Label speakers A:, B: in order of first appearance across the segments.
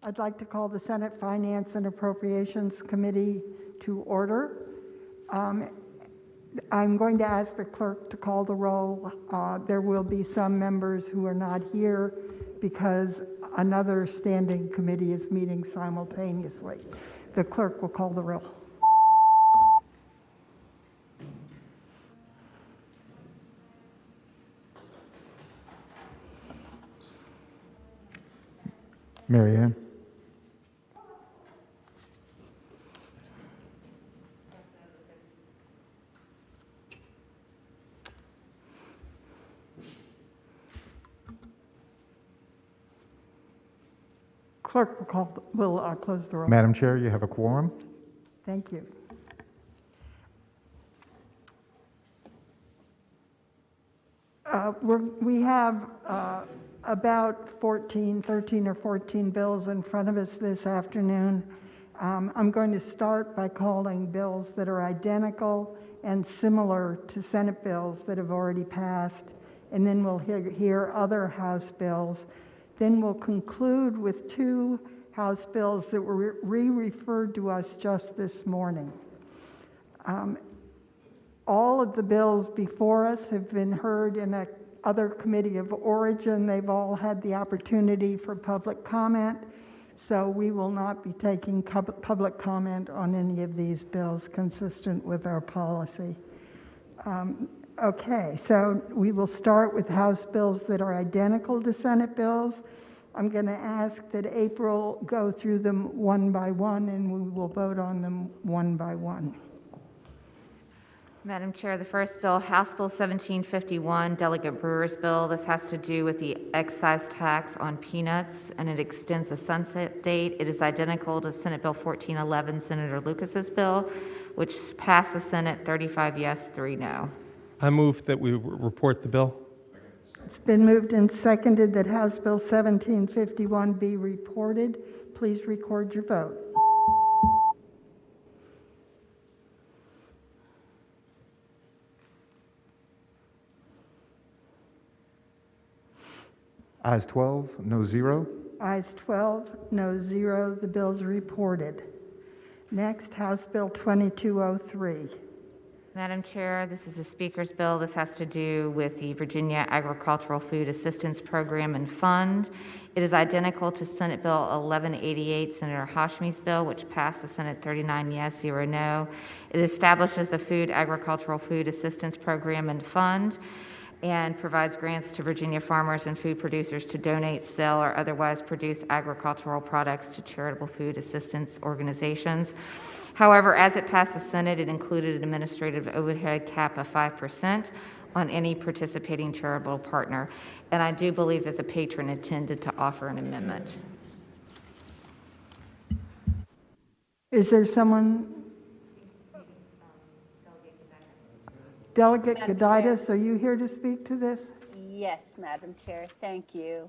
A: I'd like to call the Senate Finance and Appropriations Committee to order. I'm going to ask the clerk to call the roll. There will be some members who are not here because another standing committee is meeting simultaneously. The clerk will call the roll.
B: Mary Ann.
A: Clerk will close the roll.
B: Madam Chair, you have a quorum.
A: Thank you. We have about 13 or 14 bills in front of us this afternoon. I'm going to start by calling bills that are identical and similar to Senate bills that have already passed, and then we'll hear other House bills. Then we'll conclude with two House bills that were re-referred to us just this morning. All of the bills before us have been heard in another committee of origin. They've all had the opportunity for public comment, so we will not be taking public comment on any of these bills consistent with our policy. Okay, so we will start with House bills that are identical to Senate bills. I'm going to ask that April go through them one by one, and we will vote on them one by one.
C: Madam Chair, the first bill, House Bill 1751, Delegate Brewer's bill. This has to do with the excise tax on peanuts, and it extends the sunset date. It is identical to Senate Bill 1411, Senator Lucas's bill, which passed the Senate 35 yes, 3 no.
D: I move that we report the bill.
A: It's been moved and seconded that House Bill 1751 be reported. Please record your vote.
B: Ayes 12, no 0.
A: Ayes 12, no 0. The bill's reported. Next, House Bill 2203.
C: Madam Chair, this is the Speaker's bill. This has to do with the Virginia Agricultural Food Assistance Program and Fund. It is identical to Senate Bill 1188, Senator Hashmi's bill, which passed the Senate 39 yes, 0 no. It establishes the Agricultural Food Assistance Program and Fund and provides grants to Virginia farmers and food producers to donate, sell, or otherwise produce agricultural products to charitable food assistance organizations. However, as it passed the Senate, it included an administrative overhead cap of 5% on any participating charitable partner, and I do believe that the patron intended to offer an amendment.
A: Is there someone? Delegate Goditis, are you here to speak to this?
E: Yes, Madam Chair. Thank you.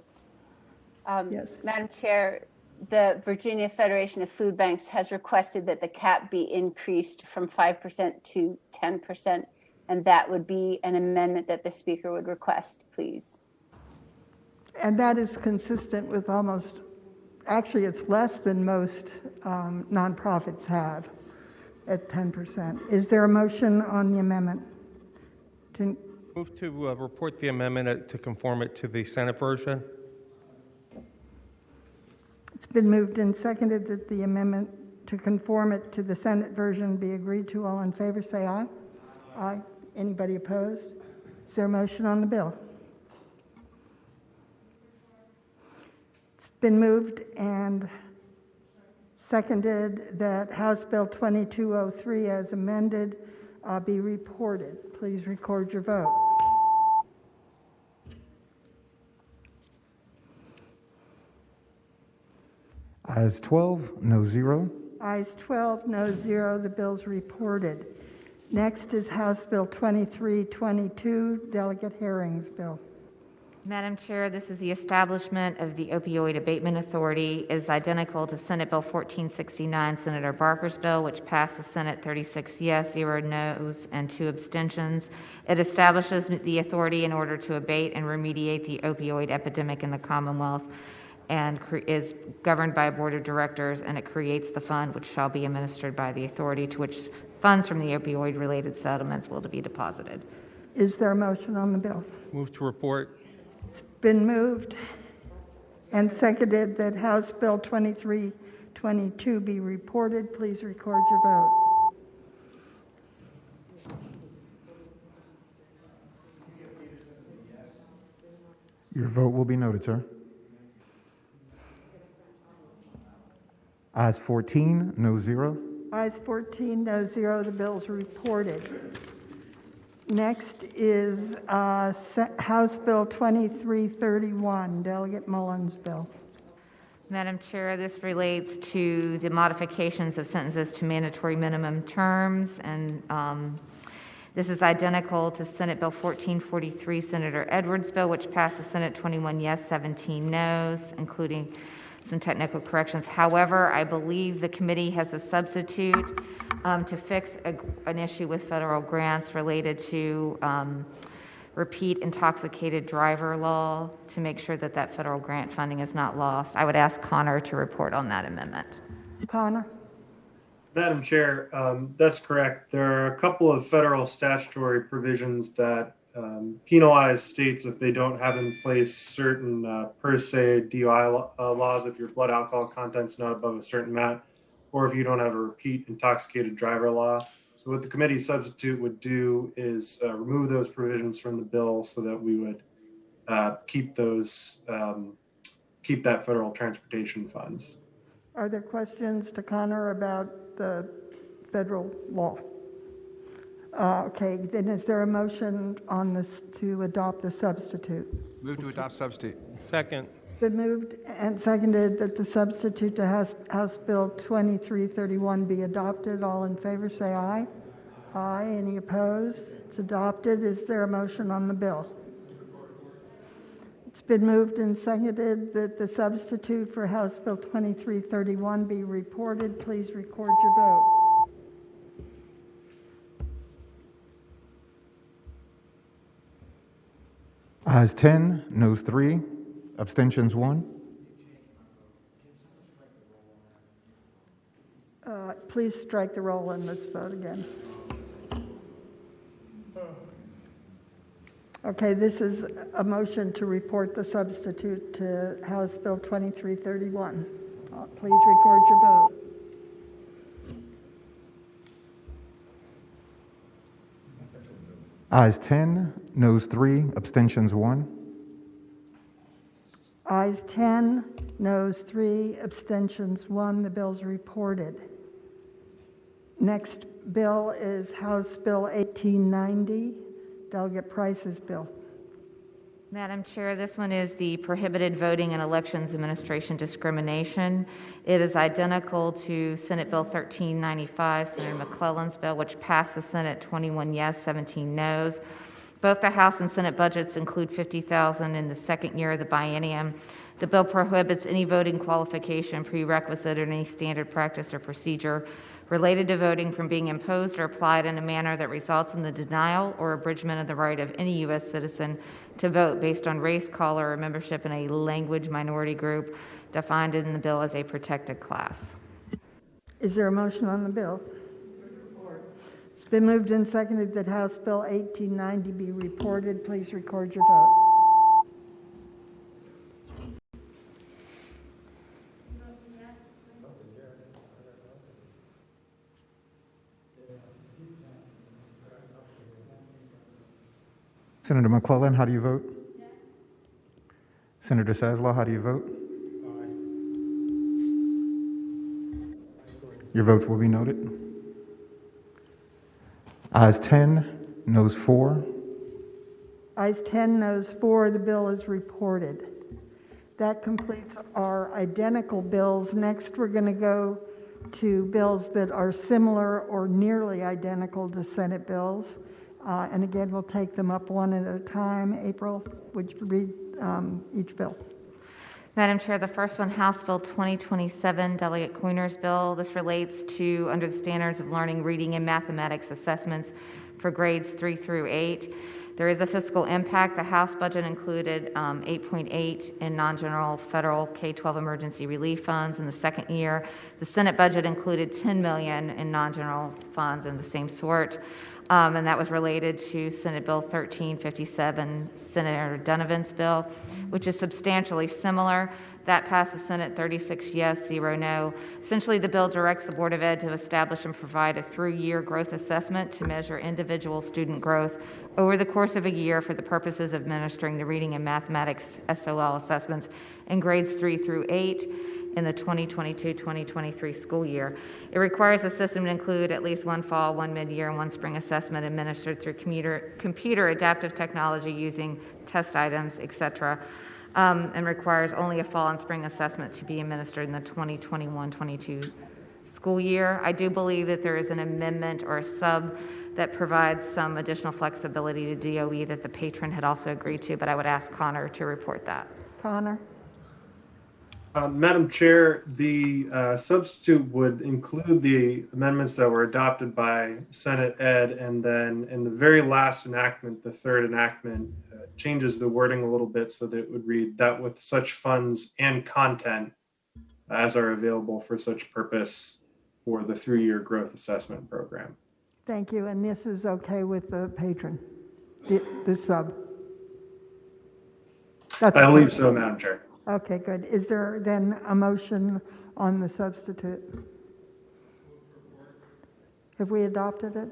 A: Yes.
E: Madam Chair, the Virginia Federation of Food Banks has requested that the cap be increased from 5% to 10%, and that would be an amendment that the Speaker would request, please.
A: And that is consistent with actually it's less than most nonprofits have at 10%. Is there a motion on the amendment?
D: Move to report the amendment to conform it to the Senate version.
A: It's been moved and seconded that the amendment to conform it to the Senate version be agreed to. All in favor, say aye. Aye. Anybody opposed? Is there a motion on the bill? It's been moved and seconded that House Bill 2203 as amended be reported. Please record your vote.
B: Ayes 12, no 0.
A: Ayes 12, no 0. The bill's reported. Next is House Bill 2322, Delegate Herring's bill.
C: Madam Chair, this is the establishment of the Opioid Abatement Authority. It is identical to Senate Bill 1469, Senator Barker's bill, which passed the Senate 36 yes, 0 no's, and 2 abstentions. It establishes the authority in order to abate and remediate the opioid epidemic in the Commonwealth. and is governed by a board of directors, and it creates the fund which shall be administered by the authority to which funds from the opioid-related settlements will be deposited.
A: Is there a motion on the bill?
D: Move to report.
A: It's been moved and seconded that House Bill 2322 be reported. Please record your vote.
B: Your vote will be noted, sir. Ayes 14, no 0.
A: Ayes 14, no 0. The bill is reported. Next is House Bill 2331, Delegate Mullins' bill.
C: Madam Chair, this relates to the modifications of sentences to mandatory minimum terms, and this is identical to Senate Bill 1443, Senator Edwards' bill, which passed the Senate 21 yes, 17 noes, including some technical corrections. However, I believe the committee has a substitute to fix an issue with federal grants related to repeat intoxicated driver law to make sure that that federal grant funding is not lost. I would ask Connor to report on that amendment.
A: Connor?
F: Madam Chair, that's correct. There are a couple of federal statutory provisions that penalize states if they don't have in place certain per se DUI laws if your blood alcohol content's not above a certain amount, or if you don't have a repeat intoxicated driver law. So what the committee substitute would do is remove those provisions from the bill so that we would keep that federal transportation funds.
A: Are there questions to Connor about the federal law? Okay, then is there a motion on this to adopt the substitute?
G: Move to adopt substitute.
D: Second.
A: It's been moved and seconded that the substitute to House Bill 2331 be adopted. All in favor say aye. Aye. Any opposed? It's adopted. Is there a motion on the bill? It's been moved and seconded that the substitute for House Bill 2331 be reported. Please record your vote.
B: Ayes 10, noes 3, abstentions 1.
A: Please strike the roll and let's vote again. Okay, this is a motion to report the substitute to House Bill 2331. Please record your vote.
B: Ayes 10, noes 3, abstentions 1.
A: Ayes 10, noes 3, abstentions 1. The bill's reported. Next bill is House Bill 1890, Delegate Price's bill.
C: Madam Chair, this one is the Prohibited Voting and Elections Administration Discrimination. It is identical to Senate Bill 1395, Senator McClellan's bill, which passed the Senate 21 yes, 17 noes. Both the House and Senate budgets include $50,000 in the second year of the biennium. The bill prohibits any voting qualification, prerequisite, or any standard practice or procedure related to voting from being imposed or applied in a manner that results in the denial or abridgment of the right of any U.S. citizen to vote based on race, color, or membership in a language minority group defined in the bill as a protected class.
A: Is there a motion on the bill? It's been moved and seconded that House Bill 1890 be reported. Please record your vote.
B: Senator McClellan, how do you vote? Yes. Senator Saslaw, how do you vote? Aye. Your votes will be noted. Ayes 10, noes 4.
A: Ayes 10, noes 4. The bill is reported. That completes our identical bills. Next, we're going to go to bills that are similar or nearly identical to Senate bills. And again, we'll take them up one at a time. April, would you read each bill?
C: Madam Chair, the first one, House Bill 2027, Delegate Coiner's bill. This relates to under the standards of learning, reading, and mathematics assessments for grades 3 through 8. There is a fiscal impact. The House budget included 8.8 in non-general federal K-12 emergency relief funds in the second year. The Senate budget included $10 million in non-general funds in the same sort, and that was related to Senate Bill 1357, Senator Donovan's bill, which is substantially similar. That passed the Senate 36 yes, 0 no. Essentially, the bill directs the Board of Ed to establish and provide a through-year growth assessment to measure individual student growth over the course of a year for the purposes of administering the reading and mathematics SOL assessments in grades 3 through 8 in the 2022-2023 school year. It requires the system to include at least one fall, one mid-year, and one spring assessment administered through computer adaptive technology using test items, etc., and requires only a fall and spring assessment to be administered in the 2021-22 school year. I do believe that there is an amendment or a sub that provides some additional flexibility to DOE that the patron had also agreed to, but I would ask Connor to report that.
A: Connor?
F: Madam Chair, the substitute would include the amendments that were adopted by Senate Ed, and then in the very last enactment, the third enactment, changes the wording a little bit so that it would read that with such funds and content as are available for such purpose for the 3-year growth assessment program.
A: Thank you, and this is okay with the patron, the sub? That's
F: I believe so, Madam Chair.
A: Okay, good. Is there then a motion on the substitute? Have we adopted it?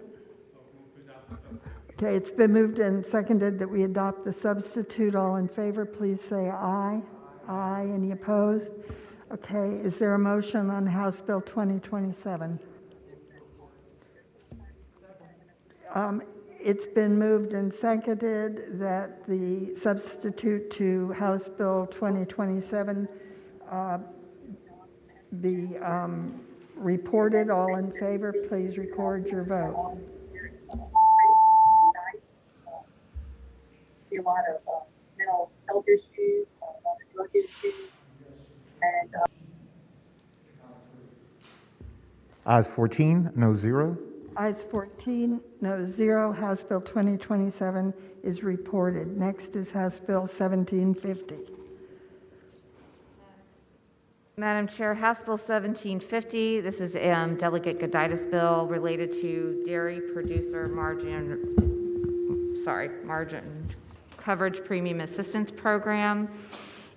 A: Okay, it's been moved and seconded that we adopt the substitute. All in favor, please say aye. Aye. Any opposed? Okay, is there a motion on House Bill 2027? It's been moved and seconded that the substitute to House Bill 2027 be reported. All in favor, please record your vote.
G: A lot of mental health issues, a lot of drug issues, and
B: Ayes 14, no 0.
A: Ayes 14, no 0. House Bill 2027 is reported. Next is House Bill 1750.
C: Madam Chair, House Bill 1750, this is Delegate Goditis' bill related to dairy producer margin coverage premium assistance program.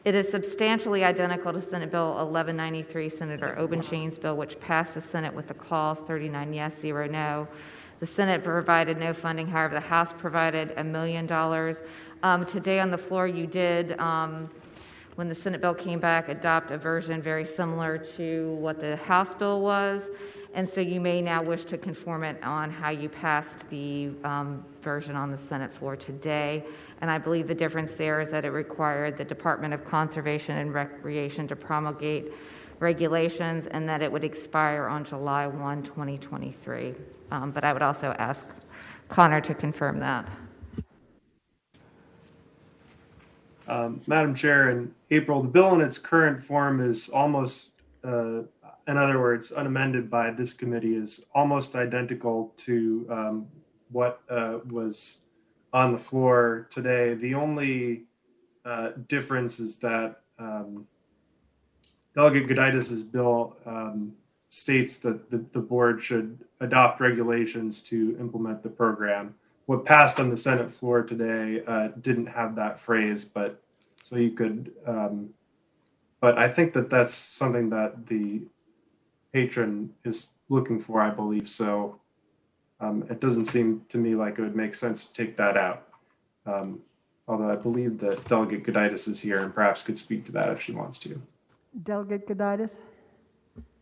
C: It is substantially identical to Senate Bill 1193, Senator Obenshain's bill, which passed the Senate with a clause 39 yes, 0 no. The Senate provided no funding. However, the House provided $1 million. Today on the floor, you did, when the Senate bill came back, adopt a version very similar to what the House bill was. And so you may now wish to conform it on how you passed the version on the Senate floor today. And I believe the difference there is that it required the Department of Conservation and Recreation to promulgate regulations and that it would expire on July 1, 2023. But I would also ask Connor to confirm that.
F: Madam Chair, in April, the bill in its current form is almost, in other words, unamended by this committee, is almost identical to what was on the floor today. The only difference is that Delegate Goditis' bill states that the board should adopt regulations to implement the program. What passed on the Senate floor today didn't have that phrase, but so you could, but I think that that's something that the patron is looking for, I believe. So it doesn't seem to me like it would make sense to take that out. Although I believe that Delegate Goditis is here and perhaps could speak to that if she wants to.
A: Delegate Goditis?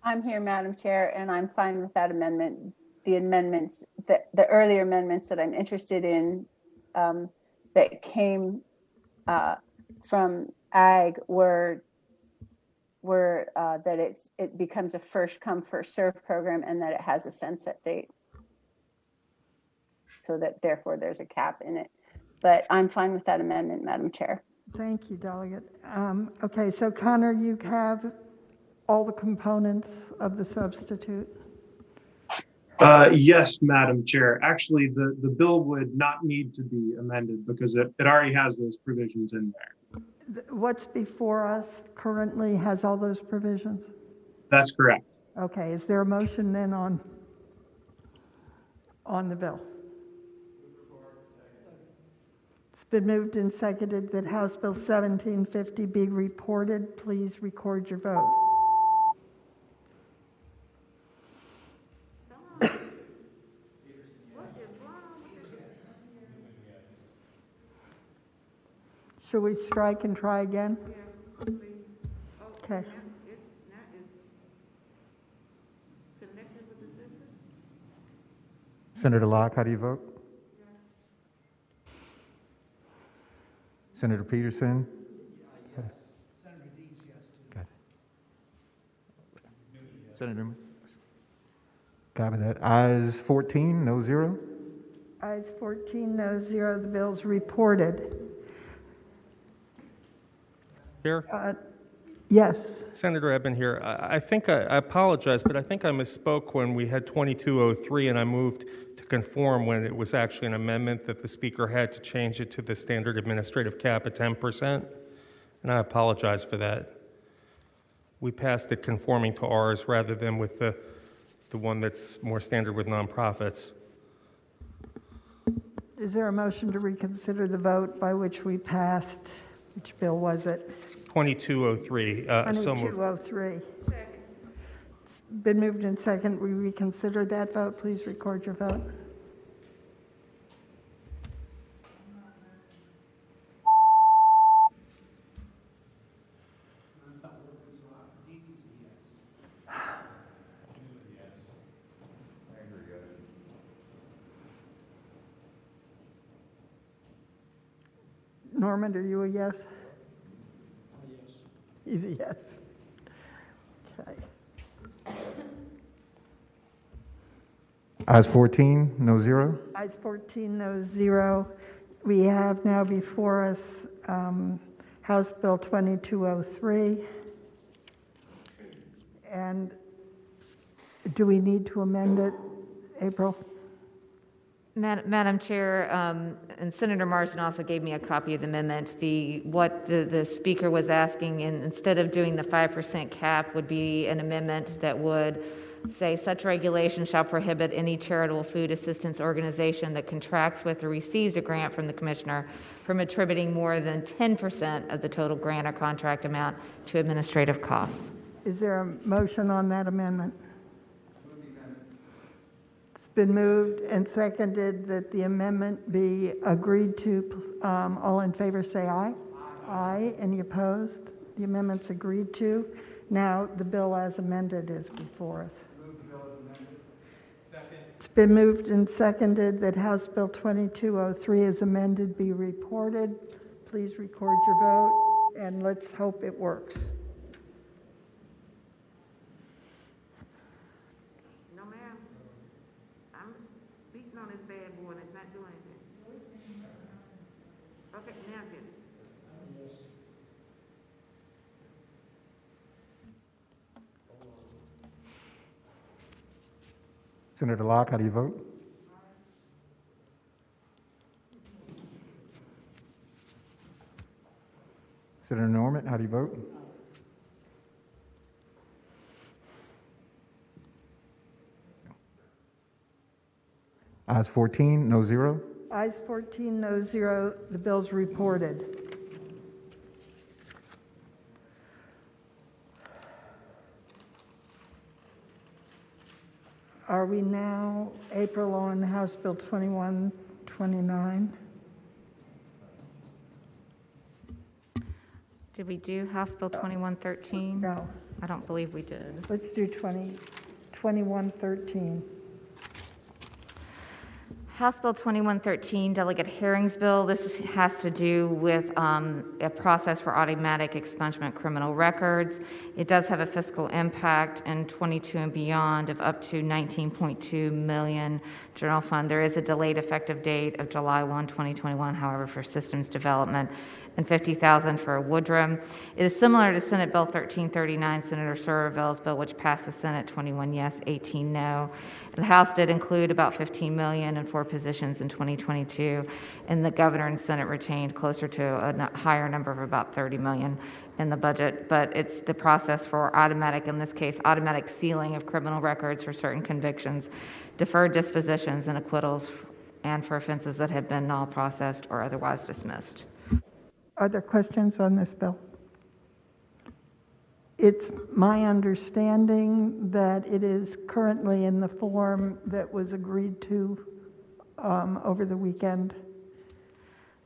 E: I'm here, Madam Chair, and I'm fine with that amendment. The amendments, the earlier amendments that I'm interested in that came from Ag were that it becomes a first come, first serve program and that it has a sunset date. So that therefore there's a cap in it. But I'm fine with that amendment, Madam Chair.
A: Thank you, Delegate. Okay, so Connor, you have all the components of the substitute?
F: Yes, Madam Chair. Actually, the bill would not need to be amended because it already has those provisions in there.
A: What's before us currently has all those provisions?
F: That's correct.
A: Okay, is there a motion then on the bill? It's been moved and seconded that House Bill 1750 be reported. Please record your vote. Should we strike and try again? Okay.
B: Senator Locke, how do you vote? Senator Peterson? Senator Deeds, yes. Okay. Senator? Copy that. Ayes 14, no 0.
A: Ayes 14, no 0. The bill's reported.
D: Chair?
A: Yes.
D: Senator Eben here. I think I apologize, but I think I misspoke when we had 2203 and I moved to conform when it was actually an amendment that the speaker had to change it to the standard administrative cap at 10%. And I apologize for that. We passed it conforming to ours rather than with the one that's more standard with nonprofits.
A: Is there a motion to reconsider the vote by which we passed? Which bill was it?
D: 2203. So moved.
A: 2203. It's been moved and second. We reconsider that vote. Please record your vote. Norman, are you a yes? Yes. He's a yes. Okay.
B: Ayes 14, no 0.
A: Ayes 14, no 0. We have now before us House Bill 2203. And do we need to amend it, April?
C: Madam Chair, and Senator Marsden also gave me a copy of the amendment. What the speaker was asking, instead of doing the 5% cap, would be an amendment that would say such regulation shall prohibit any charitable food assistance organization that contracts with or receives a grant from the commissioner from attributing more than 10% of the total grant or contract amount to administrative costs.
A: Is there a motion on that amendment? It's been moved and seconded that the amendment be agreed to. All in favor say aye. Aye. Any opposed? The amendment's agreed to. Now the bill as amended is before us. It's been moved and seconded that House Bill 2203 as amended be reported. Please record your vote and let's hope it works.
H: No, ma'am. I'm beating on this bad boy and it's not doing anything. Okay, now get it.
B: Senator Locke, how do you vote? Senator Norman, how do you vote? Ayes 14, no 0.
A: Ayes 14, no 0. The bill's reported. Are we now, April, on House Bill 2129?
C: Did we do House Bill 2113?
A: No.
C: I don't believe we did.
A: Let's do 2113.
C: House Bill 2113, Delegate Herring's bill. This has to do with a process for automatic expungement of criminal records. It does have a fiscal impact in 22 and beyond of up to $19.2 million general fund. There is a delayed effective date of July 1, 2021, however, for systems development. and $50,000 for Woodrum. It is similar to Senate Bill 1339, Senator Surville's bill, which passed the Senate 21 yes, 18 no. The House did include about $15 million in 4 positions in 2022, and the governor and Senate retained closer to a higher number of about $30 million in the budget. But it's the process for automatic, in this case, automatic sealing of criminal records for certain convictions, deferred dispositions and acquittals, and for offenses that have been null processed or otherwise dismissed.
A: Are there questions on this bill? It's my understanding that it is currently in the form that was agreed to over the weekend.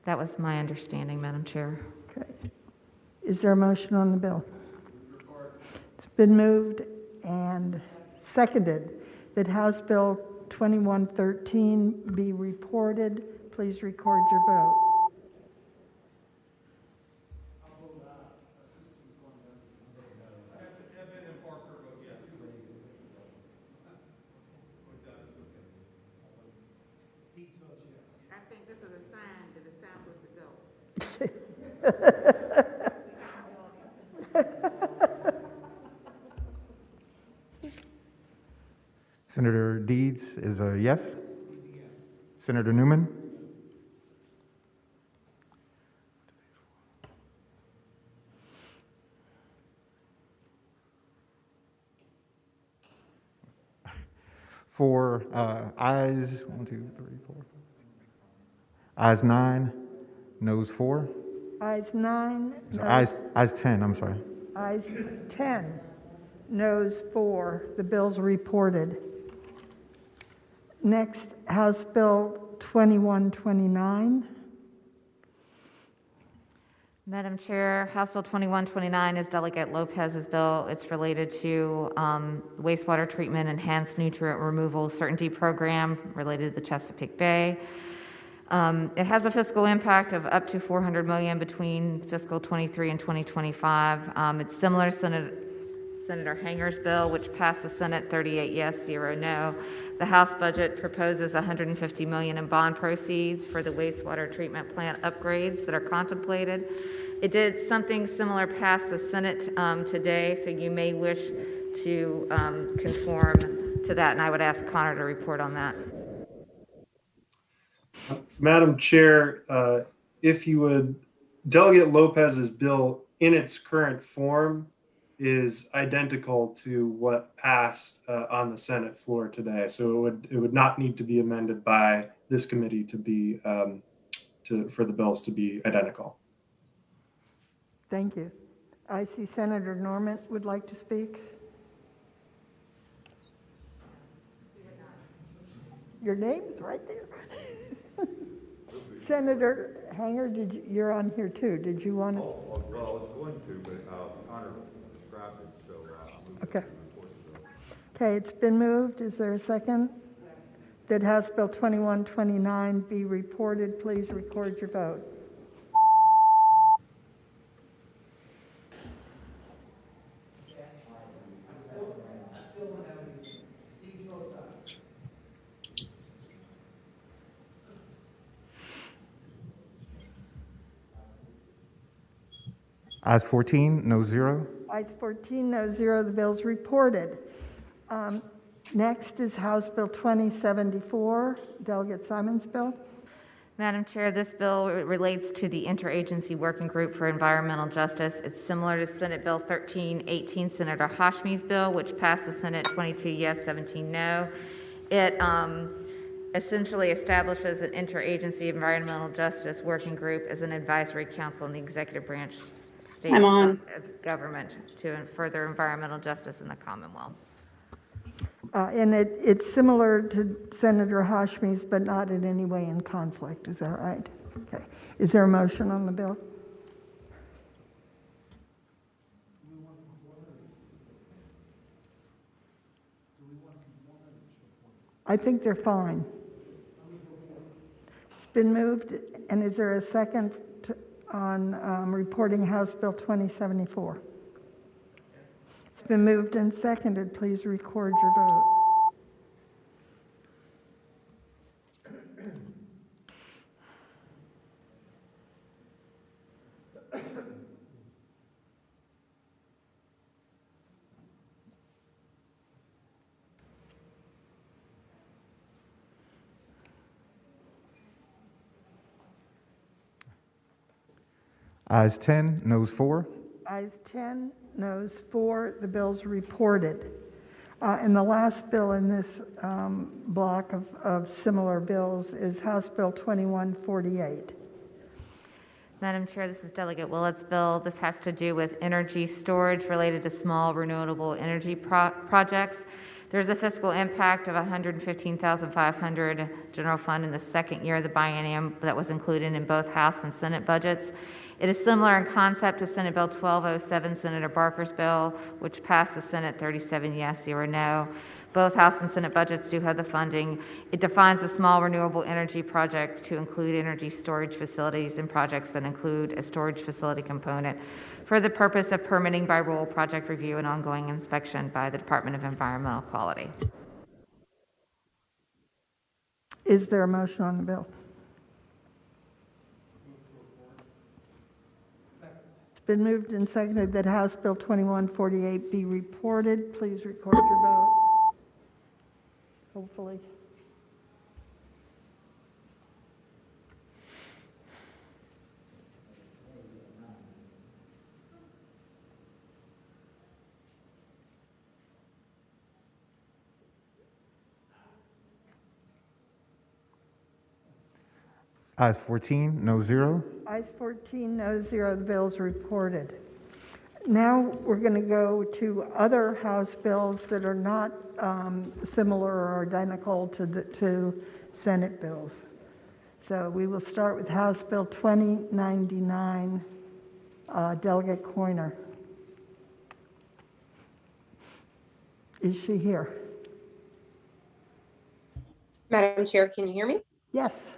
C: That was my understanding, Madam Chair.
A: Okay. Is there a motion on the bill? It's been moved and seconded that House Bill 2113 be reported. Please record your vote.
H: I think this is a sign that it's time for us to go.
B: Senator Deeds is a yes. Senator Newman? For ayes, 1, 2, 3, 4. Ayes 9, noes 4.
A: Ayes 9.
B: Ayes 10, I'm sorry.
A: Ayes 10. Noes 4. The bill's reported. Next, House Bill 2129.
C: Madam Chair, House Bill 2129 is Delegate Lopez's bill. It's related to wastewater treatment, enhanced nutrient removal certainty program related to the Chesapeake Bay. It has a fiscal impact of up to $400 million between fiscal 23 and 2025. It's similar to Senator Hanger's bill, which passed the Senate 38 yes, 0 no. The House budget proposes $150 million in bond proceeds for the wastewater treatment plant upgrades that are contemplated. It did something similar pass the Senate today, so you may wish to conform to that, and I would ask Connor to report on that.
F: Madam Chair, if you would, Delegate Lopez's bill in its current form is identical to what passed on the Senate floor today. So it would not need to be amended by this committee to be for the bills to be identical.
A: Thank you. I see Senator Norman would like to speak. Your name's right there. Senator Hanger, you're on here too. Did you want to?
I: Oh, well, I was going to, but Connor described it, so I'll move
A: Okay.
I: to report the bill.
A: Okay, it's been moved. Is there a second? That House Bill 2129 be reported. Please record your vote.
B: Ayes 14, no 0.
A: Ayes 14, no 0. The bill's reported. Next is House Bill 2074, Delegate Simon's bill.
C: Madam Chair, this bill relates to the Interagency Working Group for Environmental Justice. It's similar to Senate Bill 1318, Senator Hashmi's bill, which passed the Senate 22 yes, 17 no. It essentially establishes an Interagency Environmental Justice Working Group as an advisory council in the executive branch state of government to further environmental justice in the Commonwealth.
A: And it's similar to Senator Hashmi's, but not in any way in conflict. Is that right? Okay. Is there a motion on the bill? I think they're fine. It's been moved, and is there a second on reporting House Bill 2074? It's been moved and seconded. Please record your vote.
B: Ayes 10, noes 4.
A: Ayes 10, noes 4, the bill's reported. And the last bill in this block of similar bills is House Bill 2148.
C: Madam Chair, this is Delegate Willet's bill. This has to do with energy storage related to small renewable energy projects. There's a fiscal impact of $115,500 general fund in the second year of the biennium that was included in both House and Senate budgets. It is similar in concept to Senate Bill 1207, Senator Barker's bill, which passed the Senate 37 yes, 0 no. Both House and Senate budgets do have the funding. It defines a small renewable energy project to include energy storage facilities and projects that include a storage facility component for the purpose of permitting by rule, project review, and ongoing inspection by the Department of Environmental Quality.
A: Is there a motion on the bill? It's been moved and seconded that House Bill 2148 be reported. Please record your vote. Hopefully.
B: Ayes 14, no 0.
A: Ayes 14, no 0, the bill is reported. Now we're going to go to other House bills that are not similar or identical to Senate bills. So we will start with House Bill 2099, Delegate Coiner. Is she here?
J: Madam Chair, can you hear me?
A: Yes.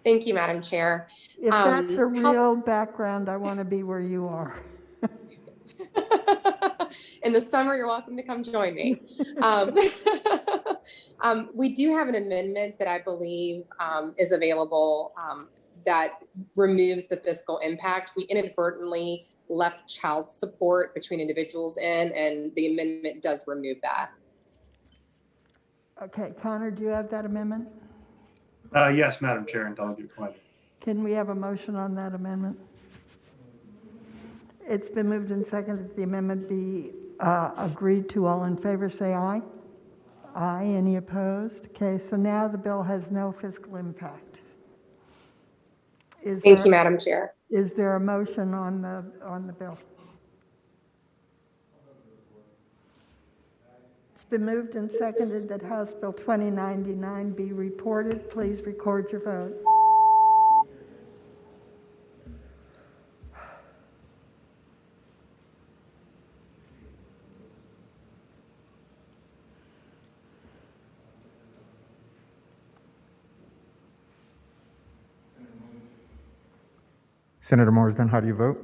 J: Thank you, Madam Chair.
A: If that's a real background, I want to be where you are.
J: In the summer, you're welcome to come join me. We do have an amendment that I believe is available that removes the fiscal impact. We inadvertently left child support between individuals in, and the amendment does remove that.
A: Okay, Connor, do you have that amendment?
F: Yes, Madam Chair and Delegate Coiner.
A: Can we have a motion on that amendment? It's been moved and seconded that the amendment be agreed to. All in favor, say aye. Aye. Any opposed? Okay, so now the bill has no fiscal impact.
J: Thank you, Madam Chair.
A: Is there a motion on the bill? It's been moved and seconded that House Bill 2099 be reported. Please record your vote.
B: Senator Marsden, how do you vote?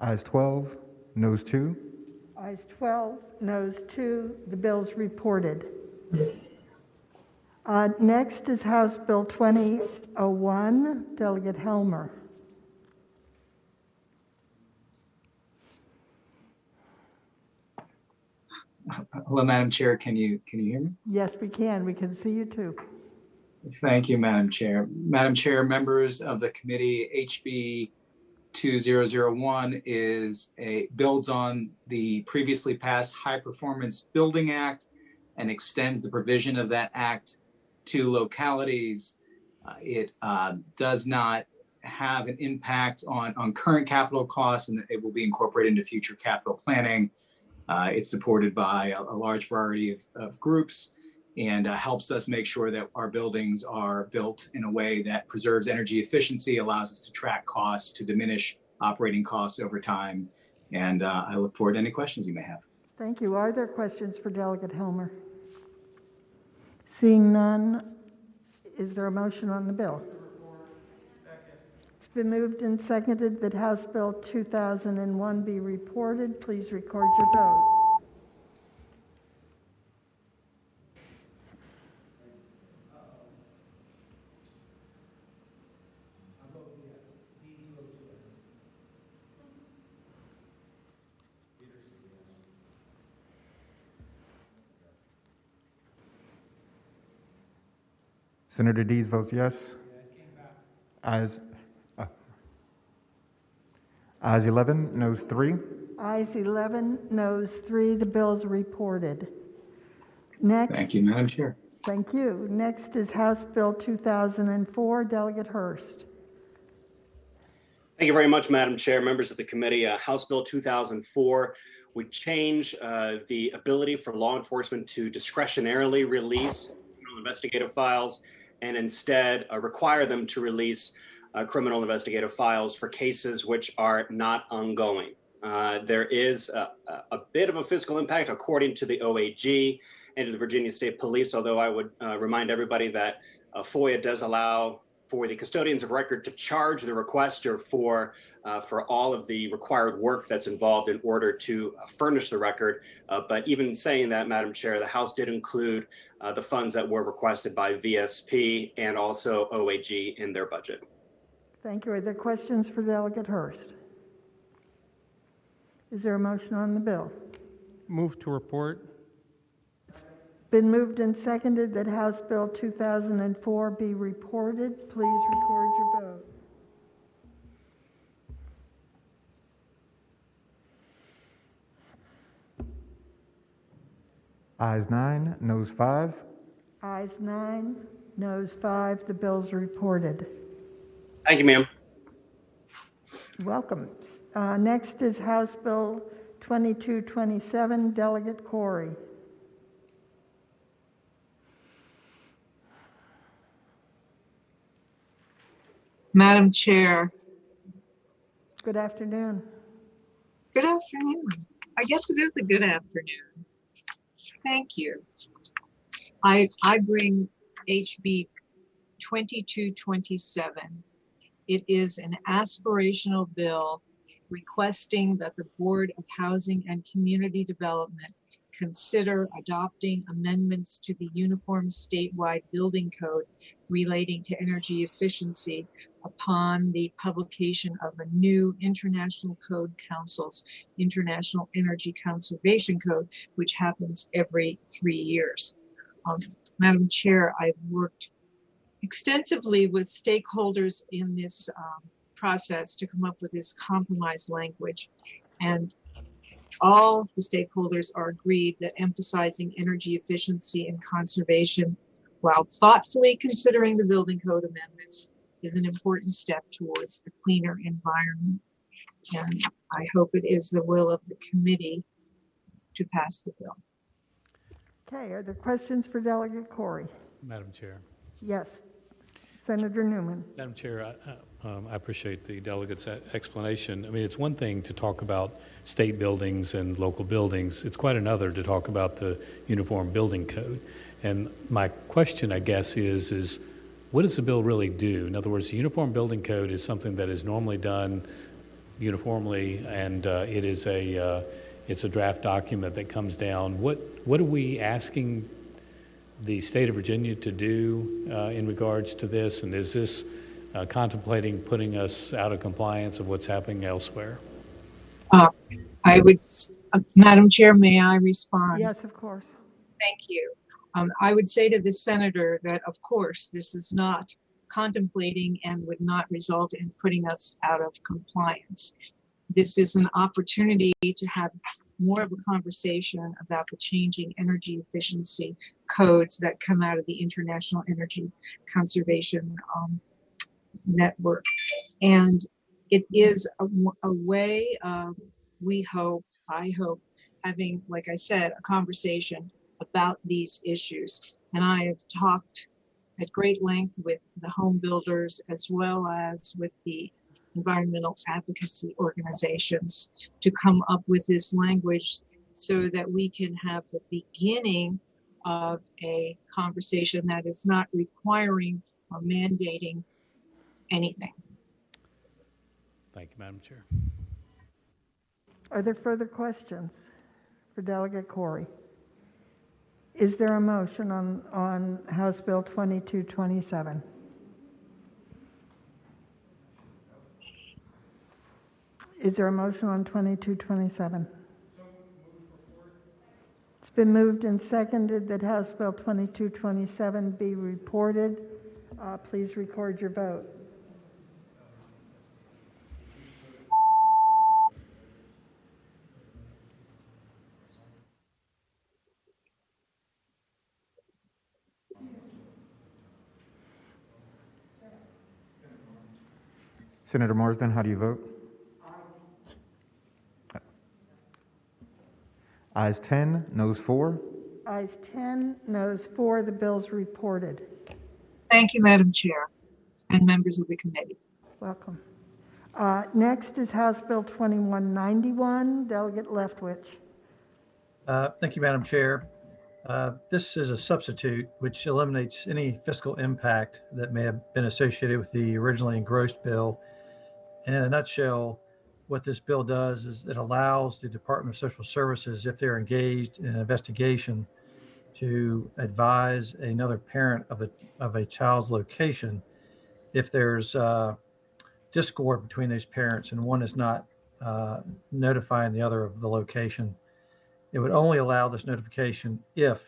B: Ayes 12, noes 2.
A: Ayes 12, noes 2. The bill's reported. Next is House Bill 2001, Delegate Helmer.
K: Hello, Madam Chair. Can you hear me?
A: Yes, we can. We can see you too.
K: Thank you, Madam Chair. Madam Chair, members of the committee, HB 2001 builds on the previously passed High Performance Building Act and extends the provision of that act to localities. It does not have an impact on current capital costs, and it will be incorporated into future capital planning. It's supported by a large variety of groups, and helps us make sure that our buildings are built in a way that preserves energy efficiency, allows us to track costs, to diminish operating costs over time. And I look forward to any questions you may have.
A: Thank you. Are there questions for Delegate Helmer? Seeing none, is there a motion on the bill? It's been moved and seconded that House Bill 2001 be reported. Please record your vote.
B: Senator Dees votes yes. Ayes 11, noes 3.
A: Ayes 11, noes 3. The bill is reported. Next.
K: Thank you, Madam Chair.
A: Thank you. Next is House Bill 2004. Delegate Hurst.
L: Thank you very much, Madam Chair, members of the committee. House Bill 2004 would change the ability for law enforcement to discretionarily release investigative files and instead require them to release criminal investigative files for cases which are not ongoing. There is a bit of a fiscal impact according to the OAG and to the Virginia State Police, although I would remind everybody that FOIA does allow for the custodians of record to charge the requester for all of the required work that's involved in order to furnish the record. But even saying that, Madam Chair, the House did include the funds that were requested by VSP and also OAG in their budget.
A: Thank you. Are there questions for Delegate Hurst? Is there a motion on the bill?
D: Move to report.
A: Been moved and seconded that House Bill 2004 be reported. Please record your vote.
B: Ayes 9, noes 5.
A: Ayes 9, noes 5. The bill's reported.
L: Thank you, ma'am.
A: Welcome. Next is House Bill 2227. Delegate Corey.
M: Madam Chair.
A: Good afternoon.
M: Good afternoon. I guess it is a good afternoon. Thank you. I bring HB 2227. It is an aspirational bill requesting that the Board of Housing and Community Development consider adopting amendments to the Uniform Statewide Building Code relating to energy efficiency upon the publication of a new International Code Council's International Energy Conservation Code, which happens every 3 years. Madam Chair, I've worked extensively with stakeholders in this process to come up with this compromise language, and all the stakeholders are agreed that emphasizing energy efficiency and conservation while thoughtfully considering the building code amendments is an important step towards a cleaner environment. And I hope it is the will of the committee to pass the bill.
A: Okay, are there questions for Delegate Corey?
N: Madam Chair.
A: Yes, Senator Newman.
N: Madam Chair, I appreciate the delegate's explanation. I mean, it's one thing to talk about state buildings and local buildings. It's quite another to talk about the Uniform Building Code. And my question, I guess, is what does the bill really do? In other words, the Uniform Building Code is something that is normally done uniformly, and it's a draft document that comes down. What are we asking the state of Virginia to do in regards to this? And is this contemplating putting us out of compliance of what's happening elsewhere?
M: Madam Chair, may I respond?
A: Yes, of course.
M: Thank you. I would say to the senator that, of course, this is not contemplating and would not result in putting us out of compliance. This is an opportunity to have more of a conversation about the changing energy efficiency codes that come out of the International Energy Conservation Network. And it is a way of, I hope, having, like I said, a conversation about these issues. And I have talked at great length with the home builders as well as with the environmental advocacy organizations to come up with this language so that we can have the beginning of a conversation that is not requiring or mandating anything.
N: Thank you, Madam Chair.
A: Are there further questions for Delegate Corey? Is there a motion on House Bill 2227? Is there a motion on 2227? It's been moved and seconded that House Bill 2227 be reported. Please record your vote.
B: Senator Marsden, how do you vote? Ayes 10, noes 4.
A: Ayes 10, noes 4. The bill's reported.
M: Thank you, Madam Chair, and members of the committee.
A: Welcome. Next is House Bill 2191. Delegate Leftwich.
O: Thank you, Madam Chair. This is a substitute which eliminates any fiscal impact that may have been associated with the originally engrossed bill. And in a nutshell, what this bill does is it allows the Department of Social Services, if they're engaged in an investigation, to advise another parent of a child's location if there's discord between those parents and one is not notifying the other of the location. It would only allow this notification if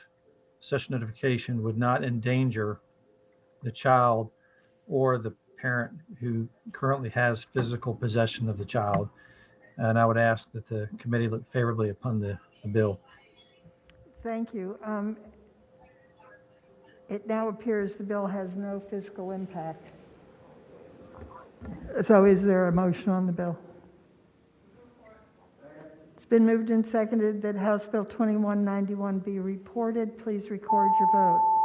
O: such notification would not endanger the child or the parent who currently has physical possession of the child. And I would ask that the committee look favorably upon the bill.
A: Thank you. It now appears the bill has no fiscal impact. So is there a motion on the bill? It's been moved and seconded that House Bill 2191 be reported. Please record your vote.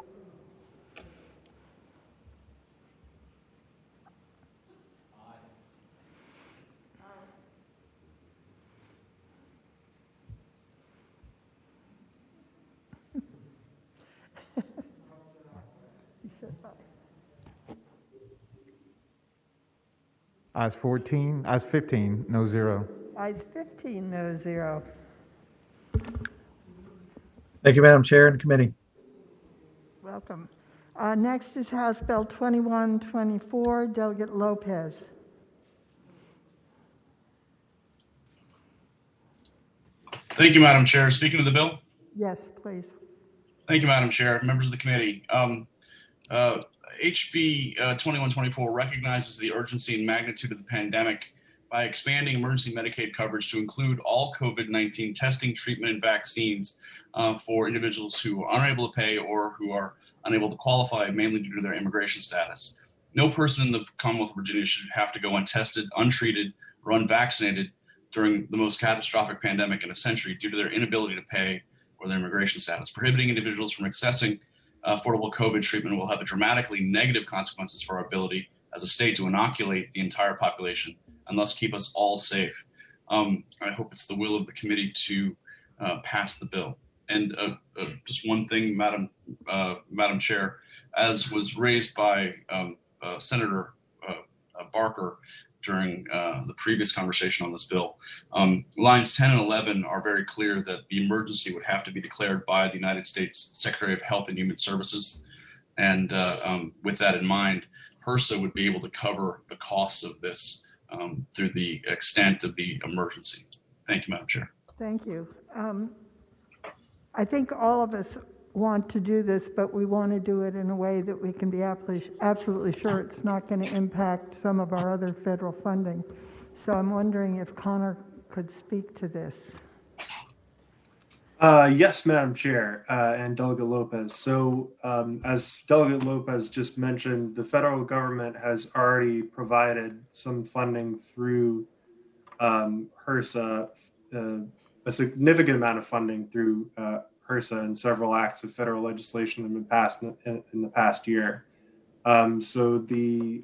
B: Ayes 15, no 0.
A: Ayes 15, no 0.
O: Thank you, Madam Chair and committee.
A: Welcome. Next is House Bill 2124. Delegate Lopez.
P: Thank you, Madam Chair. Speaking of the bill.
A: Yes, please.
P: Thank you, Madam Chair, members of the committee. HB 2124 recognizes the urgency and magnitude of the pandemic by expanding emergency Medicaid coverage to include all COVID-19 testing, treatment, and vaccines for individuals who are unable to pay or who are unable to qualify, mainly due to their immigration status. No person in the Commonwealth of Virginia should have to go untested, untreated, or unvaccinated during the most catastrophic pandemic in a century due to their inability to pay or their immigration status. Prohibiting individuals from accessing affordable COVID treatment will have a dramatically negative consequences for our ability as a state to inoculate the entire population and thus keep us all safe. I hope it's the will of the committee to pass the bill. And just one thing, Madam Chair, as was raised by Senator Barker during the previous conversation on this bill, lines 10 and 11 are very clear that the emergency would have to be declared by the United States Secretary of Health and Human Services. And with that in mind, HRSA would be able to cover the costs of this through the extent of the emergency. Thank you, Madam Chair.
A: Thank you. I think all of us want to do this, but we want to do it in a way that we can be absolutely sure it's not going to impact some of our other federal funding. So I'm wondering if Connor could speak to this.
F: Yes, Madam Chair, and Delegate Lopez. So as Delegate Lopez just mentioned, the federal government has already provided some funding through HRSA, a significant amount of funding through HRSA and several acts of federal legislation have been passed in the past year. So the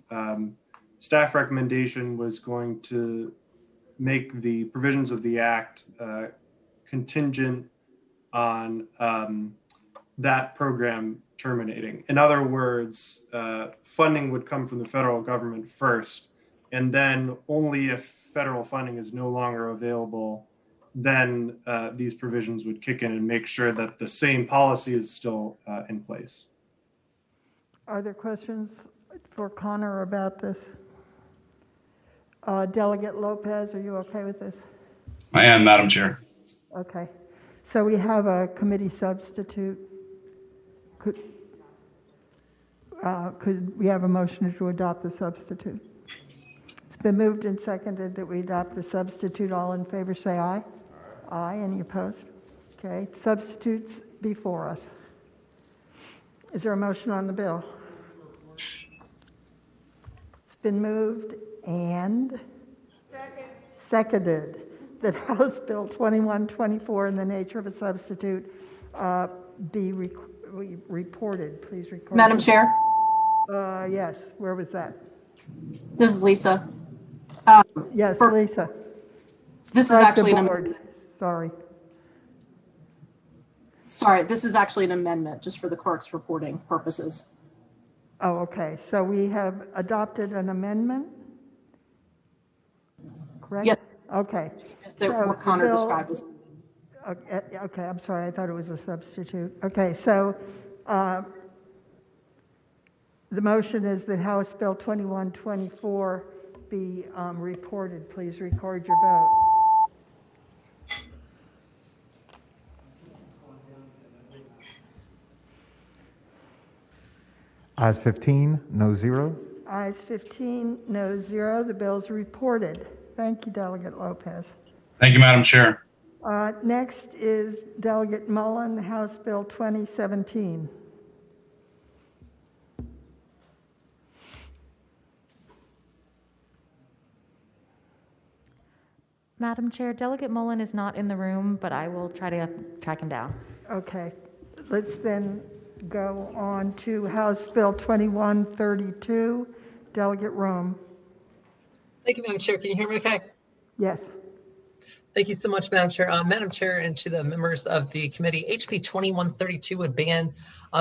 F: staff recommendation was going to make the provisions of the act contingent on that program terminating. In other words, funding would come from the federal government first, and then only if federal funding is no longer available, then these provisions would kick in and make sure that the same policy is still in place.
A: Are there questions for Connor about this? Delegate Lopez, are you okay with this?
P: I am, Madam Chair.
A: Okay. So we have a committee substitute. Could we have a motion to adopt the substitute? It's been moved and seconded that we adopt the substitute. All in favor say aye. Aye. Any opposed? Okay, substitutes before us. Is there a motion on the bill? It's been moved and seconded that House Bill 2124 in the nature of a substitute be reported. Please record.
Q: Madam Chair,
A: Yes, where was that?
Q: this is Lisa.
A: Yes,
Q: for-
A: Lisa.
Q: This is
A: Strike the
Q: actually an
A: board. Sorry.
Q: sorry, this is actually an amendment just for the clerk's reporting purposes.
A: Oh, okay. So we have adopted an amendment? Correct?
Q: Yes.
A: Okay.
Q: That
A: So
Q: what Connor
A: Bill-
Q: described as
A: Okay, I'm sorry. I thought it was a substitute. Okay, so the motion is that House Bill 2124 be reported. Please record your vote.
B: Ayes 15, no 0.
A: Ayes 15, no 0. The bill's reported. Thank you, Delegate Lopez.
P: Thank you, Madam Chair.
A: Next is Delegate Mullen, House Bill 2017.
C: Madam Chair, Delegate Mullen is not in the room, but I will try to track him down.
A: Okay, let's then go on to House Bill 2132. Delegate Rome.
R: Thank you, Madam Chair. Can you hear me okay?
A: Yes.
R: Thank you so much, Madam Chair. Madam Chair, and to the members of the committee, HB 2132 would ban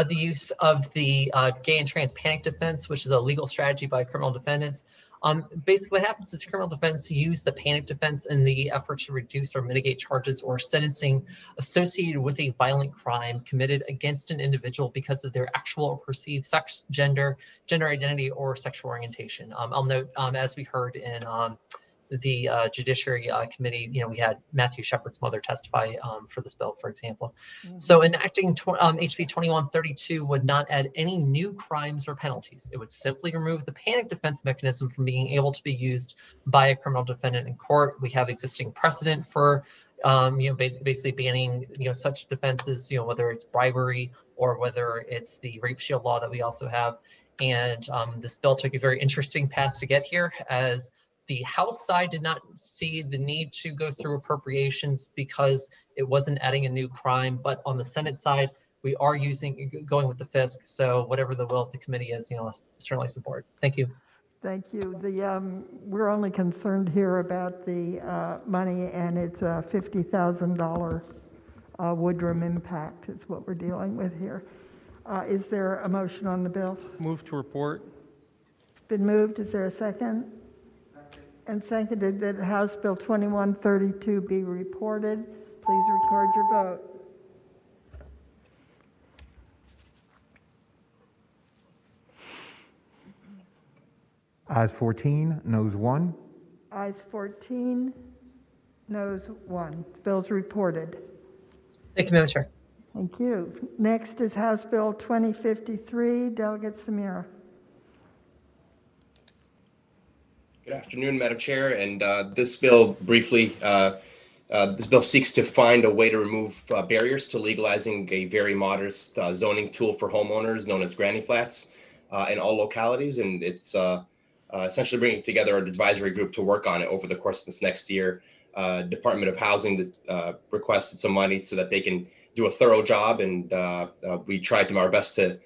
R: the use of the gay and trans panic defense, which is a legal strategy by criminal defendants. Basically, what happens is criminal defendants use the panic defense in the effort to reduce or mitigate charges or sentencing associated with a violent crime committed against an individual because of their actual or perceived sex, gender identity, or sexual orientation. I'll note, as we heard in the Judiciary Committee, we had Matthew Shepard's mother testify for this bill, for example. So enacting HB 2132 would not add any new crimes or penalties. It would simply remove the panic defense mechanism from being able to be used by a criminal defendant in court. We have existing precedent for basically banning such defenses, whether it's bribery or whether it's the rape shield law that we also have. And this bill took a very interesting path to get here, as the House side did not see the need to go through appropriations because it wasn't adding a new crime. But on the Senate side, we are going with the FISC. So whatever the will of the committee is, certainly support. Thank you.
A: Thank you. We're only concerned here about the money, and it's a $50,000 Woodrum impact is what we're dealing with here. Is there a motion on the bill?
D: Move to report.
A: It's been moved. Is there a second? And seconded that House Bill 2132 be reported. Please record your vote.
B: Ayes 14, noes 1.
A: Ayes 14, noes 1. Bill's reported.
R: Thank you, Madam Chair.
A: Thank you. Next is House Bill 2053. Delegate Samira.
S: Good afternoon, Madam Chair. And this bill briefly, this bill seeks to find a way to remove barriers to legalizing a very modest zoning tool for homeowners known as granny flats in all localities. And it's essentially bringing together an advisory group to work on it over the course of this next year. Department of Housing requested some money so that they can do a thorough job. And we tried to our best to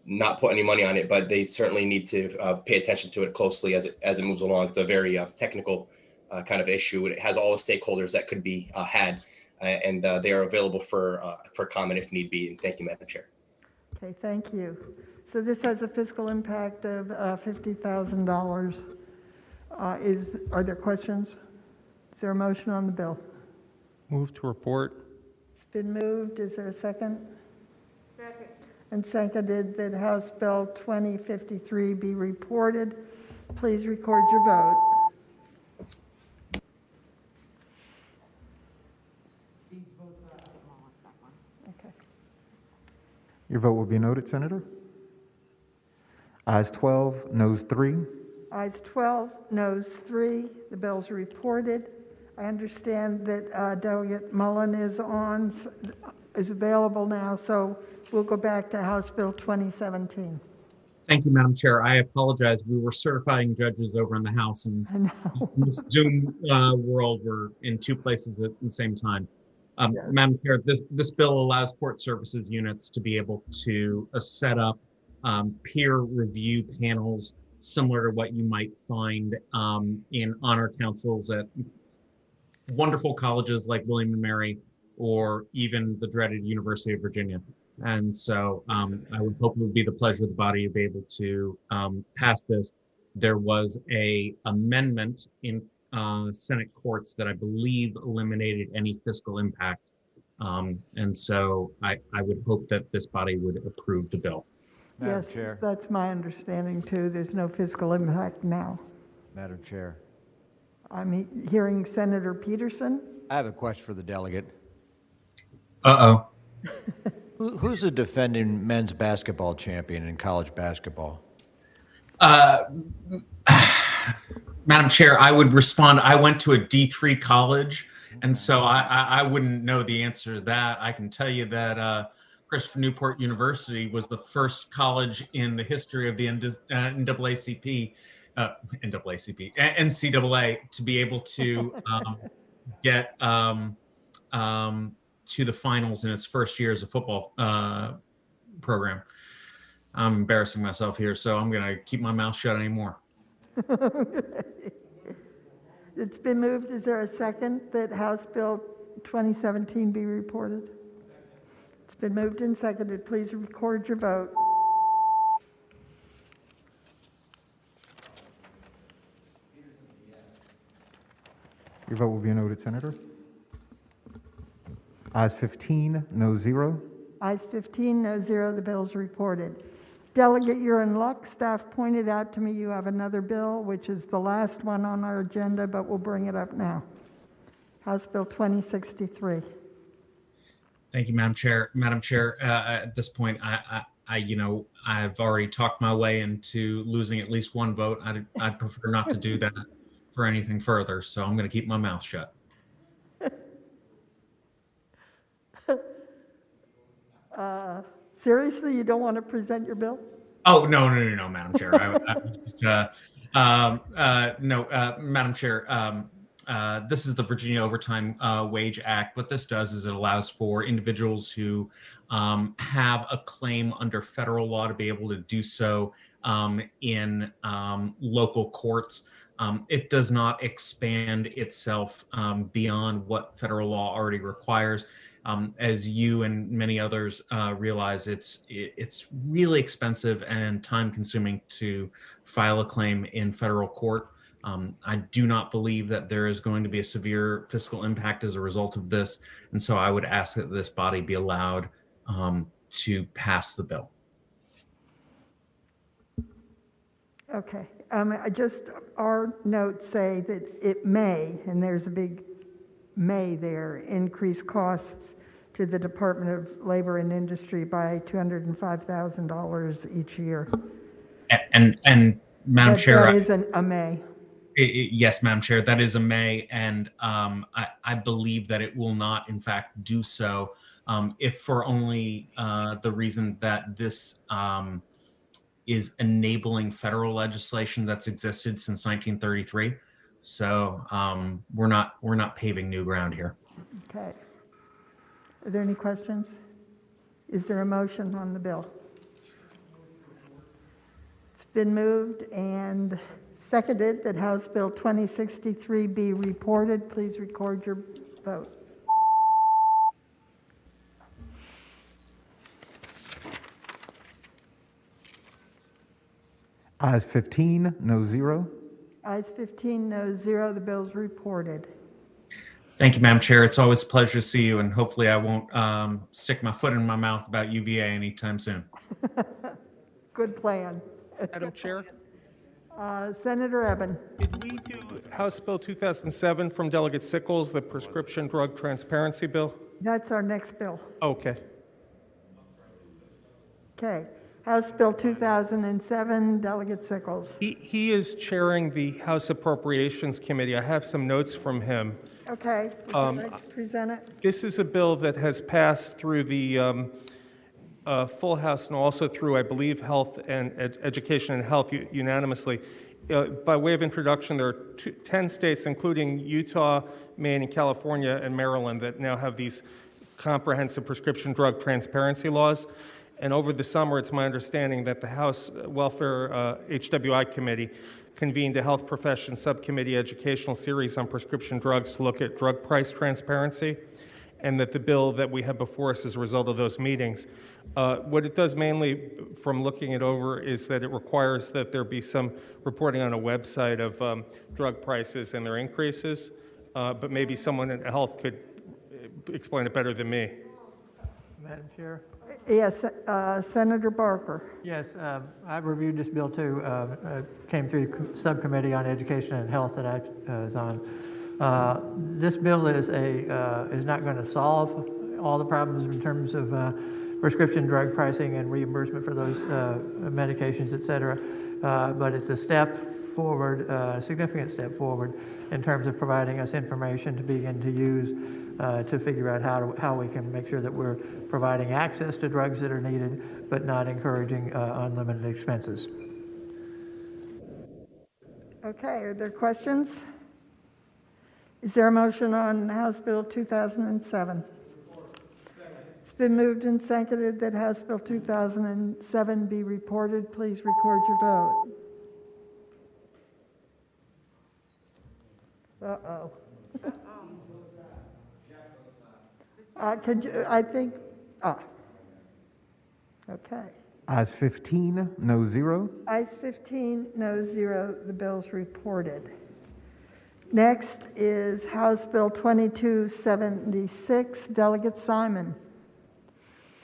S: not put any money on it, but they certainly need to pay attention to it closely as it moves along. It's a very technical kind of issue. It has all the stakeholders that could be had, and they are available for comment if need be. And thank you, Madam Chair.
A: Okay, thank you. So this has a fiscal impact of $50,000. Are there questions? Is there a motion on the bill?
D: Move to report.
A: It's been moved. Is there a second?
H: Second.
A: And seconded that House Bill 2053 be reported. Please record your vote.
B: Your vote will be noted, Senator. Ayes 12, noes 3.
A: Ayes 12, noes 3. The bill's reported. I understand that Delegate Mullen is available now, so we'll go back to House Bill 2017.
T: Thank you, Madam Chair. I apologize. We were certifying judges over in the House, and in this Zoom world, we're in two places at the same time.
A: Yes.
T: Madam Chair, this bill allows court services units to be able to set up peer review panels similar to what you might find in honor councils at wonderful colleges like William & Mary or even the dreaded University of Virginia. And so I would hope it would be the pleasure of the body to be able to pass this. There was a amendment in Senate courts that I believe eliminated any fiscal impact. And so I would hope that this body would approve the bill.
U: Madam
A: Yes,
U: Chair.
A: that's my understanding too. There's no fiscal impact now.
U: Madam Chair.
A: I'm hearing Senator Peterson.
U: I have a question for the delegate.
T: Uh-oh.
U: Who's the defending men's basketball champion in college basketball?
T: Madam Chair, I would respond. I went to a D3 college, and so I wouldn't know the answer to that. I can tell you that Christopher Newport University was the first college in the history of the NCAA to be able to get to the finals in its first year as a football program. I'm embarrassing myself here, so I'm going to keep my mouth shut anymore.
A: It's been moved. Is there a second that House Bill 2017 be reported? It's been moved and seconded. Please record your vote.
B: Your vote will be noted, Senator. Ayes 15, no 0.
A: Ayes 15, no 0. The bill is reported. Delegate, you're in luck. Staff pointed out to me you have another bill, which is the last one on our agenda, but we'll bring it up now. House Bill 2063.
T: Thank you, Madam Chair. Madam Chair, at this point, I've already talked my way into losing at least one vote. I'd prefer not to do that for anything further, so I'm going to keep my mouth shut.
A: Seriously, you don't want to present your bill?
T: Oh, no, Madam Chair. Madam Chair, this is the Virginia Overtime Wage Act. What this does is it allows for individuals who have a claim under federal law to be able to do so in local courts. It does not expand itself beyond what federal law already requires. As you and many others realize, it's really expensive and time-consuming to file a claim in federal court. I do not believe that there is going to be a severe fiscal impact as a result of this, and so I would ask that this body be allowed to pass the bill.
A: Okay. Our notes say that it may, and there's a big may there, increase costs to the Department of Labor and Industry by $205,000 each year.
T: And Madam Chair,
A: that is a may.
T: Yes, Madam Chair, that is a may, and I believe that it will not, in fact, do so, if for only the reason that this is enabling federal legislation that's existed since 1933. So we're not paving new ground here.
A: Okay. Are there any questions? Is there a motion on the bill? It's been moved and seconded that House Bill 2063 be reported. Please record your vote.
B: Ayes 15, no 0.
A: Ayes 15, no 0. The bill is reported.
T: Thank you, Madam Chair. It's always a pleasure to see you, and hopefully I won't stick my foot in my mouth about UVA anytime soon.
A: Good plan.
D: Madam Chair?
A: Senator Eben.
D: Did we do House Bill 2007 from Delegate Sickles, the prescription drug transparency bill?
A: That's our next bill.
D: Okay.
A: Okay. House Bill 2007, Delegate Sickles.
D: He is chairing the House Appropriations Committee. I have some notes from him.
A: Okay, would you like to present it?
D: This is a bill that has passed through the full House and also through, I believe, Health and Education and Health unanimously. By way of introduction, there are 10 states, including Utah, Maine, and California, and Maryland, that now have these comprehensive prescription drug transparency laws. And over the summer, it's my understanding that the House Welfare HWI Committee convened a health profession subcommittee educational series on prescription drugs to look at drug price transparency, and that the bill that we have before us is a result of those meetings. What it does mainly, from looking it over, is that it requires that there be some reporting on a website of drug prices and their increases, but maybe someone in health could explain it better than me.
G: Madam Chair?
A: Yes, Senator Barker.
G: Yes, I've reviewed this bill too. Came through subcommittee on education and health that I was on. This bill is not going to solve all the problems in terms of prescription drug pricing and reimbursement for those medications, et cetera. But it's a step forward, a significant step forward in terms of providing us information to begin to use to figure out how we can make sure that we're providing access to drugs that are needed, but not encouraging unlimited expenses.
A: Okay, are there questions? Is there a motion on House Bill 2007? It's been moved and seconded that House Bill 2007 be reported. Please record your vote. Uh-oh. Could you, I think, okay.
B: Ayes 15, no 0.
A: Ayes 15, no 0, the bill's reported. Next is House Bill 2276, Delegate Simon.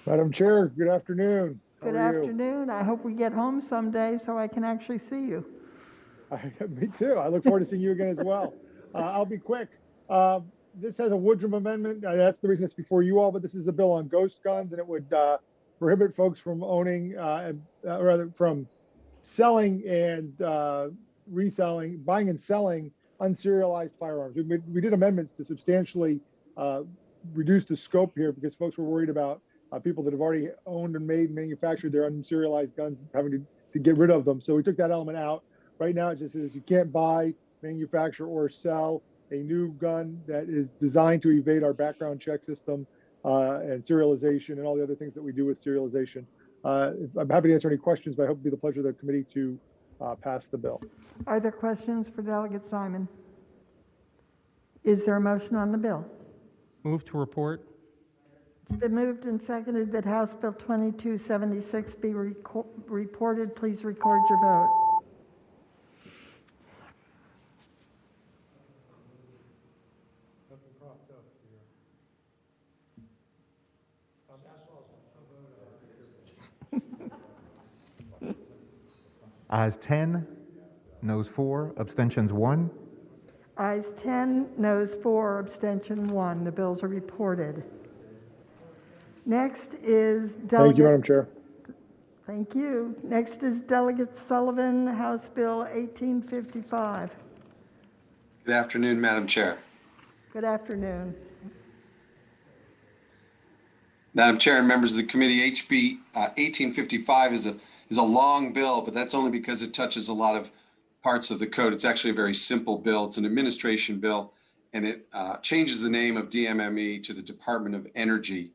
V: Madam Chair, good afternoon.
A: Good afternoon. I hope we get home someday so I can actually see you.
V: Me too. I look forward to seeing you again as well. I'll be quick. This has a Woodrum amendment. That's the reason it's before you all, but this is a bill on ghost guns, and it would prohibit folks from owning, rather from selling and reselling, buying and selling unserialized firearms. We did amendments to substantially reduce the scope here because folks were worried about people that have already owned and made and manufactured their unserialized guns having to get rid of them. So we took that element out. Right now it just says you can't buy, manufacture, or sell a new gun that is designed to evade our background check system and serialization and all the other things that we do with serialization. I'm happy to answer any questions, but I hope it'll be the pleasure of the committee to pass the bill.
A: Are there questions for Delegate Simon? Is there a motion on the bill?
D: Move to report.
A: It's been moved and seconded that House Bill 2276 be reported. Please record your vote.
B: Ayes 10, noes 4, abstentions 1.
A: Ayes 10, noes 4, abstention 1. The bills are reported. Next is Delegate...
V: Thank you, Madam Chair.
A: Thank you. Next is Delegate Sullivan, House Bill 1855.
W: Good afternoon, Madam Chair.
A: Good afternoon.
W: Madam Chair and members of the committee, HB 1855 is a long bill, but that's only because it touches a lot of parts of the code. It's actually a very simple bill. It's an administration bill, and it changes the name of DMME to the Department of Energy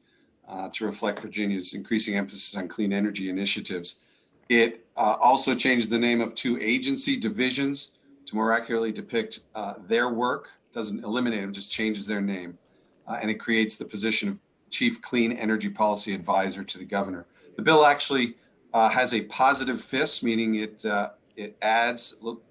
W: to reflect Virginia's increasing emphasis on clean energy initiatives. It also changed the name of 2 agency divisions to more accurately depict their work. Doesn't eliminate them, just changes their name. And it creates the position of Chief Clean Energy Policy Advisor to the governor. The bill actually has a positive FIS, meaning it adds a little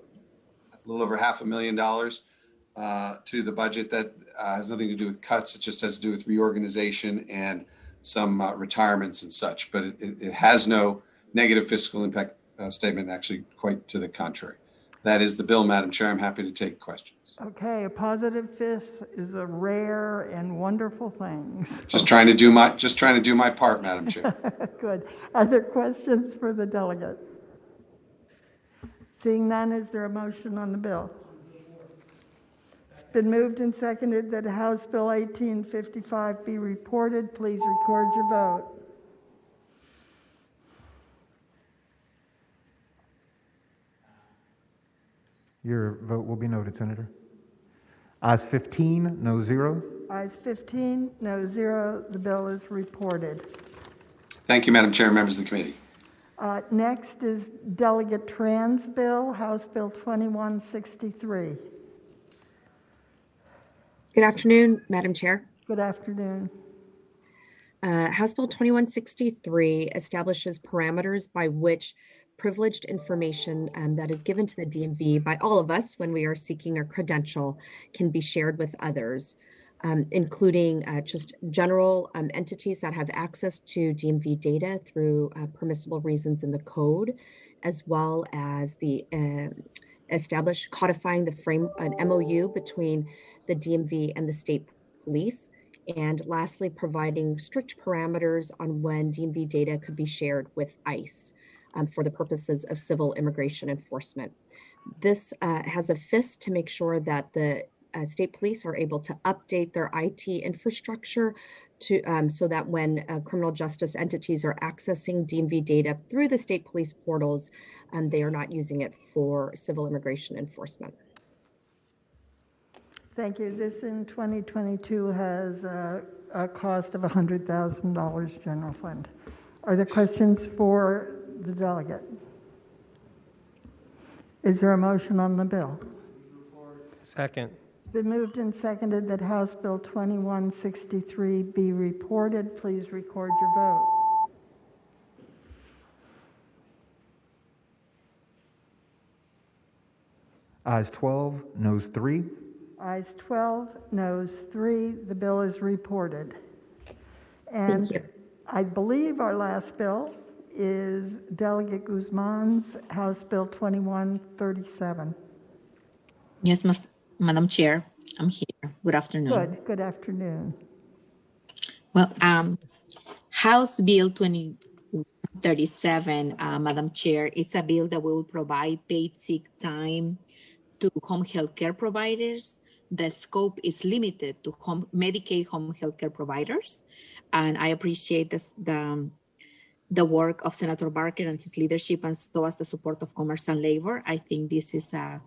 W: over $500,000 to the budget. That has nothing to do with cuts. It just has to do with reorganization and some retirements and such. But it has no negative fiscal impact statement, actually quite to the contrary. That is the bill, Madam Chair. I'm happy to take questions.
A: Okay, a positive fist is a rare and wonderful thing.
W: Just trying to do my part, Madam Chair.
A: Good. Are there questions for the delegate? Seeing none, is there a motion on the bill? It's been moved and seconded that House Bill 1855 be reported. Please record your vote.
B: Your vote will be noted, Senator. Ayes 15, no 0.
A: Ayes 15, no 0. The bill is reported.
W: Thank you, Madam Chair, members of the committee.
A: Next is Delegate Trans Bill, House Bill 2163.
E: Good afternoon, Madam Chair.
A: Good afternoon.
E: House Bill 2163 establishes parameters by which privileged information that is given to the DMV by all of us when we are seeking a credential can be shared with others, including just general entities that have access to DMV data through permissible reasons in the code, as well as the codifying an MOU between the DMV and the state police. And lastly, providing strict parameters on when DMV data could be shared with ICE for the purposes of civil immigration enforcement. This has a fist to make sure that the state police are able to update their IT infrastructure to so that when criminal justice entities are accessing DMV data through the state police portals, they are not using it for civil immigration enforcement.
A: Thank you. This in 2022 has a cost of $100,000 general fund. Are there questions for the delegate? Is there a motion on the bill?
D: Second.
A: It's been moved and seconded that House Bill 2163 be reported. Please record your vote.
B: Ayes 12, noes 3.
A: Ayes 12, noes 3. The bill is reported. And
E: Thank you.
A: I believe our last bill is Delegate Guzman's House Bill 2137.
I: Yes, Madam Chair, I'm here. Good afternoon.
A: Good afternoon.
I: Well, House Bill 2037, Madam Chair, is a bill that will provide paid sick time to home health care providers. The scope is limited to Medicaid home health care providers. And I appreciate the work of Senator Barker and his leadership, and so as the support of Commerce and Labor. I think this is a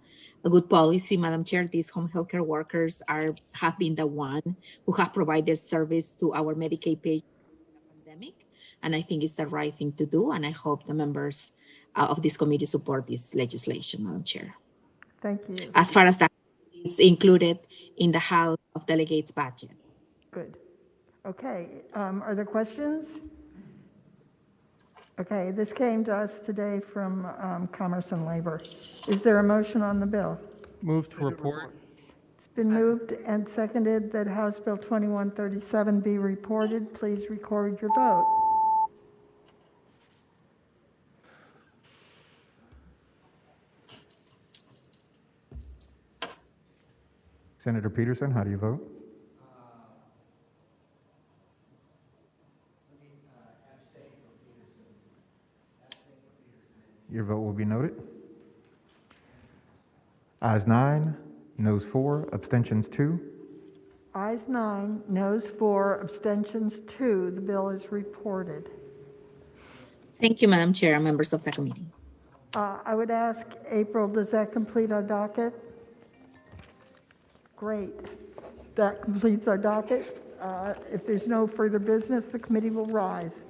I: good policy, Madam Chair. These home health care workers have been the one who have provided service to our Medicaid patients during the pandemic. And I think it's the right thing to do. And I hope the members of this committee support this legislation, Madam Chair.
A: Thank you.
I: As far as that is included in the House of Delegates budget.
A: Good. Okay. Are there questions? Okay, this came to us today from Commerce and Labor. Is there a motion on the bill?
D: Move to report.
A: It's been moved and seconded that House Bill 2137 be reported. Please record your vote.
B: Senator Peterson, how do you vote? Your vote will be noted. Ayes 9, noes 4, abstentions 2.
A: Ayes 9, noes 4, abstentions 2. The bill is reported.
I: Thank you, Madam Chair and members of the committee.
A: I would ask April, does that complete our docket? Great. That completes our docket. If there's no further business, the committee will rise.